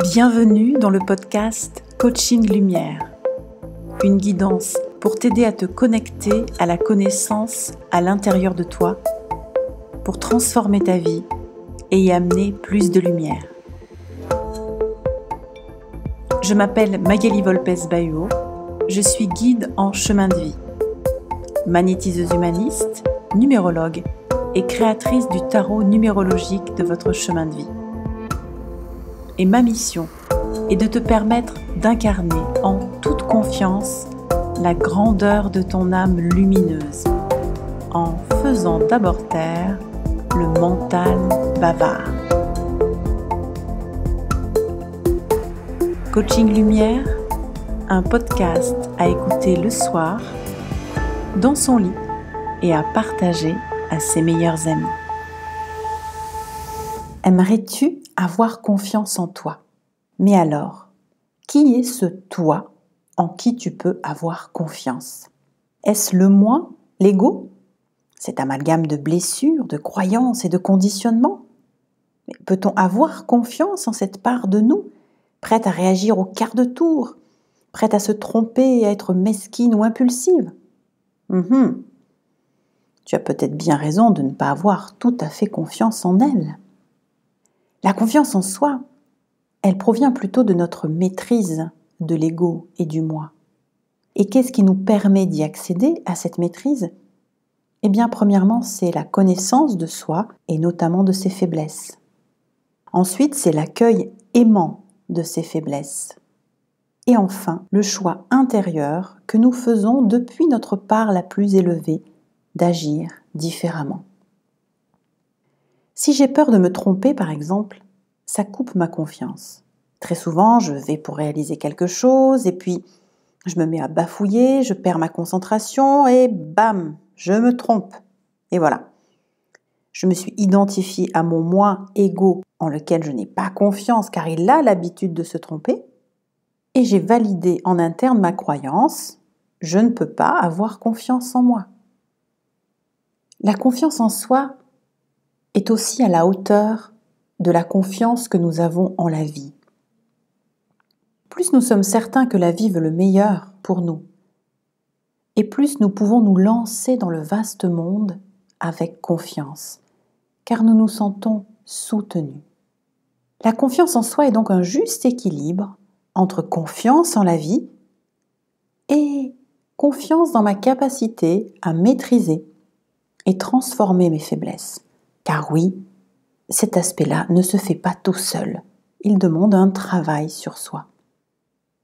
Bienvenue dans le podcast Coaching Lumière, une guidance pour t'aider à te connecter à la connaissance à l'intérieur de toi, pour transformer ta vie et y amener plus de lumière. Je m'appelle Magali Volpes-Bahuo, je suis guide en chemin de vie, magnétiseuse humaniste, numérologue et créatrice du tarot numérologique de votre chemin de vie. Et ma mission est de te permettre d'incarner en toute confiance la grandeur de ton âme lumineuse, en faisant d'abord taire le mental bavard. Coaching Lumière, un podcast à écouter le soir, dans son lit et à partager à ses meilleurs amis. Aimerais-tu avoir confiance en toi? Mais alors, qui est ce toi en qui tu peux avoir confiance? Est-ce le moi, l'ego? Cet amalgame de blessures, de croyances et de conditionnements? Mais peut-on avoir confiance en cette part de nous, prête à réagir au quart de tour, prête à se tromper et à être mesquine ou impulsive? Tu as peut-être bien raison de ne pas avoir tout à fait confiance en elle. La confiance en soi, elle provient plutôt de notre maîtrise de l'ego et du moi. Et qu'est-ce qui nous permet d'y accéder à cette maîtrise? Eh bien, premièrement, c'est la connaissance de soi et notamment de ses faiblesses. Ensuite, c'est l'accueil aimant de ses faiblesses. Et enfin, le choix intérieur que nous faisons depuis notre part la plus élevée d'agir différemment. Si j'ai peur de me tromper, par exemple, ça coupe ma confiance. Très souvent, je vais pour réaliser quelque chose et puis je me mets à bafouiller, je perds ma concentration et bam, je me trompe. Et voilà. Je me suis identifiée à mon moi égo en lequel je n'ai pas confiance car il a l'habitude de se tromper et j'ai validé en interne ma croyance, je ne peux pas avoir confiance en moi. La confiance en soi est aussi à la hauteur de la confiance que nous avons en la vie. Plus nous sommes certains que la vie veut le meilleur pour nous, et plus nous pouvons nous lancer dans le vaste monde avec confiance, car nous nous sentons soutenus. La confiance en soi est donc un juste équilibre entre confiance en la vie et confiance dans ma capacité à maîtriser et transformer mes faiblesses. Car oui, cet aspect-là ne se fait pas tout seul. Il demande un travail sur soi.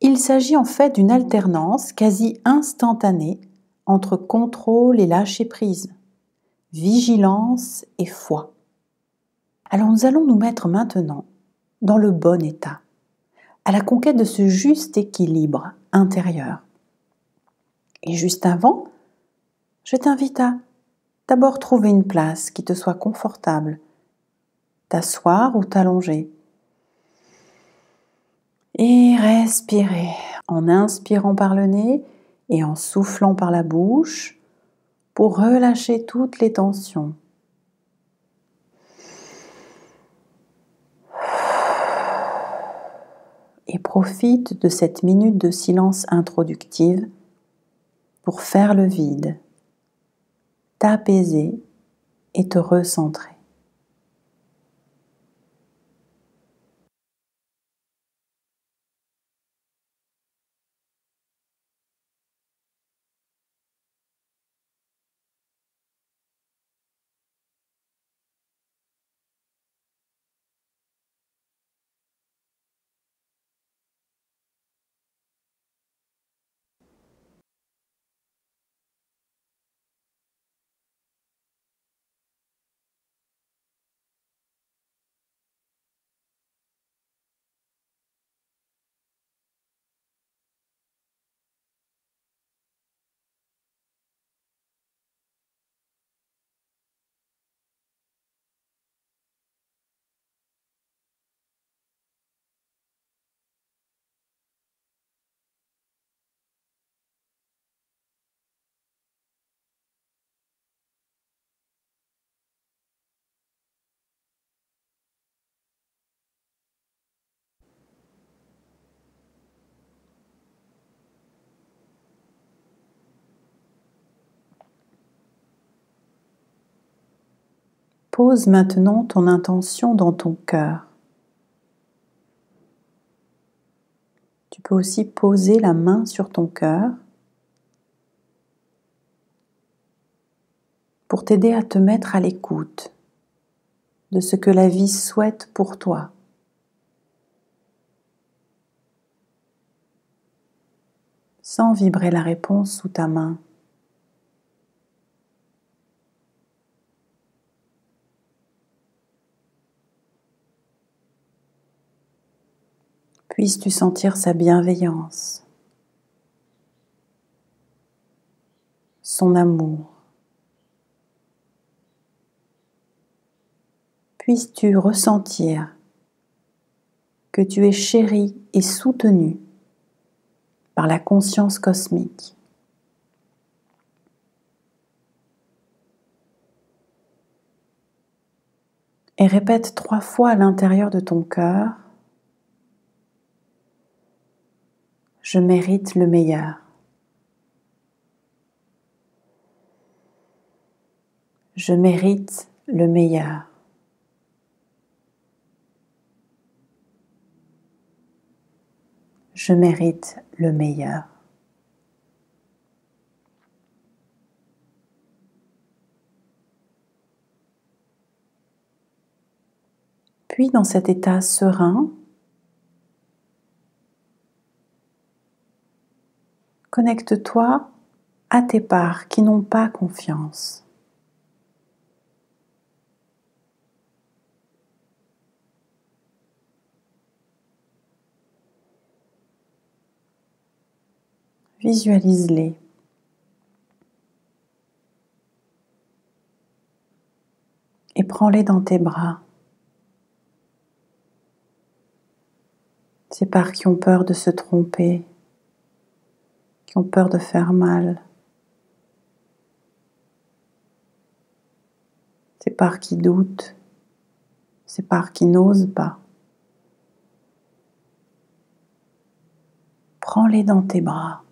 Il s'agit en fait d'une alternance quasi instantanée entre contrôle et lâcher-prise, vigilance et foi. Alors nous allons nous mettre maintenant dans le bon état, à la conquête de ce juste équilibre intérieur. Et juste avant, je t'invite à d'abord trouver une place qui te soit confortable, t'asseoir ou t'allonger. Et respirer en inspirant par le nez et en soufflant par la bouche pour relâcher toutes les tensions. Et profite de cette minute de silence introductive pour faire le vide, t'apaiser et te recentrer. Pose maintenant ton intention dans ton cœur. Tu peux aussi poser la main sur ton cœur pour t'aider à te mettre à l'écoute de ce que la vie souhaite pour toi. Sens vibrer la réponse sous ta main. Puisses-tu sentir sa bienveillance, son amour. Puisses-tu ressentir que tu es chéri et soutenu par la conscience cosmique. Et répète 3 fois à l'intérieur de ton cœur: je mérite le meilleur. Je mérite le meilleur. Je mérite le meilleur. Puis dans cet état serein, connecte-toi à tes parts qui n'ont pas confiance. Visualise-les. Et prends-les dans tes bras. Ces parts qui ont peur de se tromper, qui ont peur de faire mal. Ces parts qui doutent, ces parts qui n'osent pas. Prends-les dans tes bras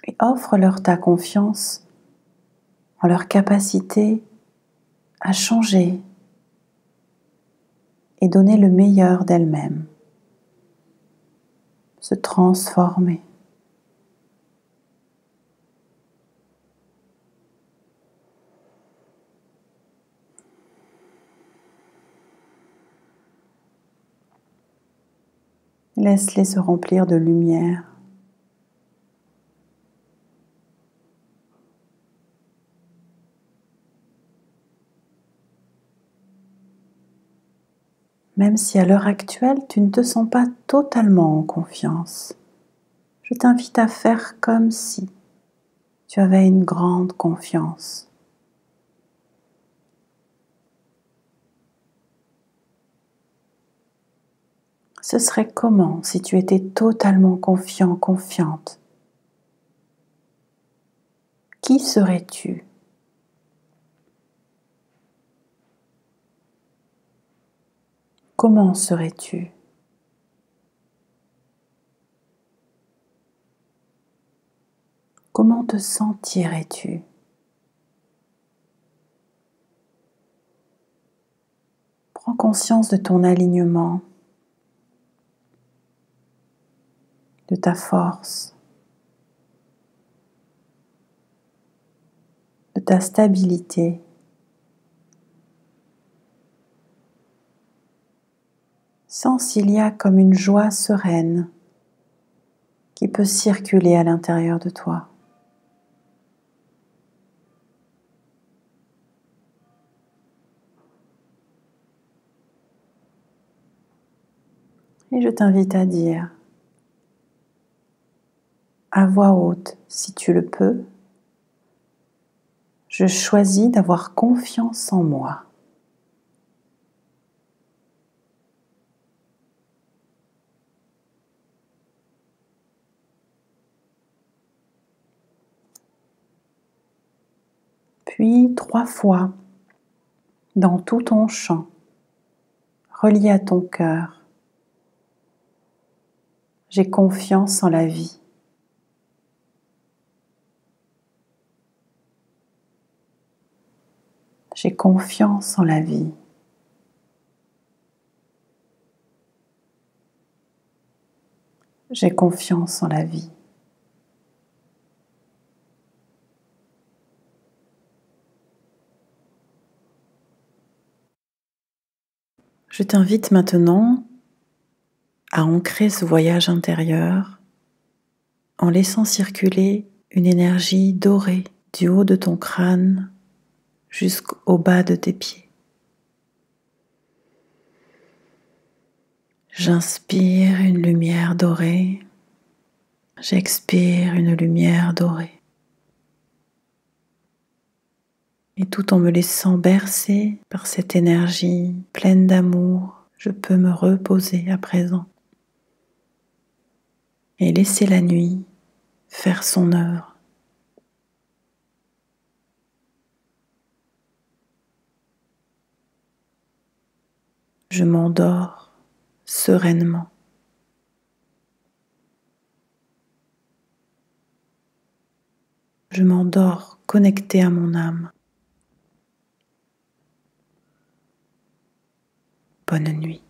et offre-leur ta confiance en leur capacité à changer et donner le meilleur d'elles-mêmes, se transformer. Laisse-les se remplir de lumière. Même si à l'heure actuelle, tu ne te sens pas totalement en confiance, je t'invite à faire comme si tu avais une grande confiance. Ce serait comment si tu étais totalement confiant, confiante? Qui serais-tu? Comment serais-tu? Comment te sentirais-tu? Prends conscience de ton alignement, de ta force, de ta stabilité. Sens s'il y a comme une joie sereine qui peut circuler à l'intérieur de toi. Et je t'invite à dire à voix haute, si tu le peux: je choisis d'avoir confiance en moi. Puis 3 fois dans tout ton champ, relié à ton cœur: j'ai confiance en la vie. J'ai confiance en la vie. J'ai confiance en la vie. Je t'invite maintenant à ancrer ce voyage intérieur en laissant circuler une énergie dorée du haut de ton crâne jusqu'au bas de tes pieds. J'inspire une lumière dorée, j'expire une lumière dorée. Et tout en me laissant bercer par cette énergie pleine d'amour, je peux me reposer à présent et laisser la nuit faire son œuvre. Je m'endors sereinement. Je m'endors connecté à mon âme. Bonne nuit.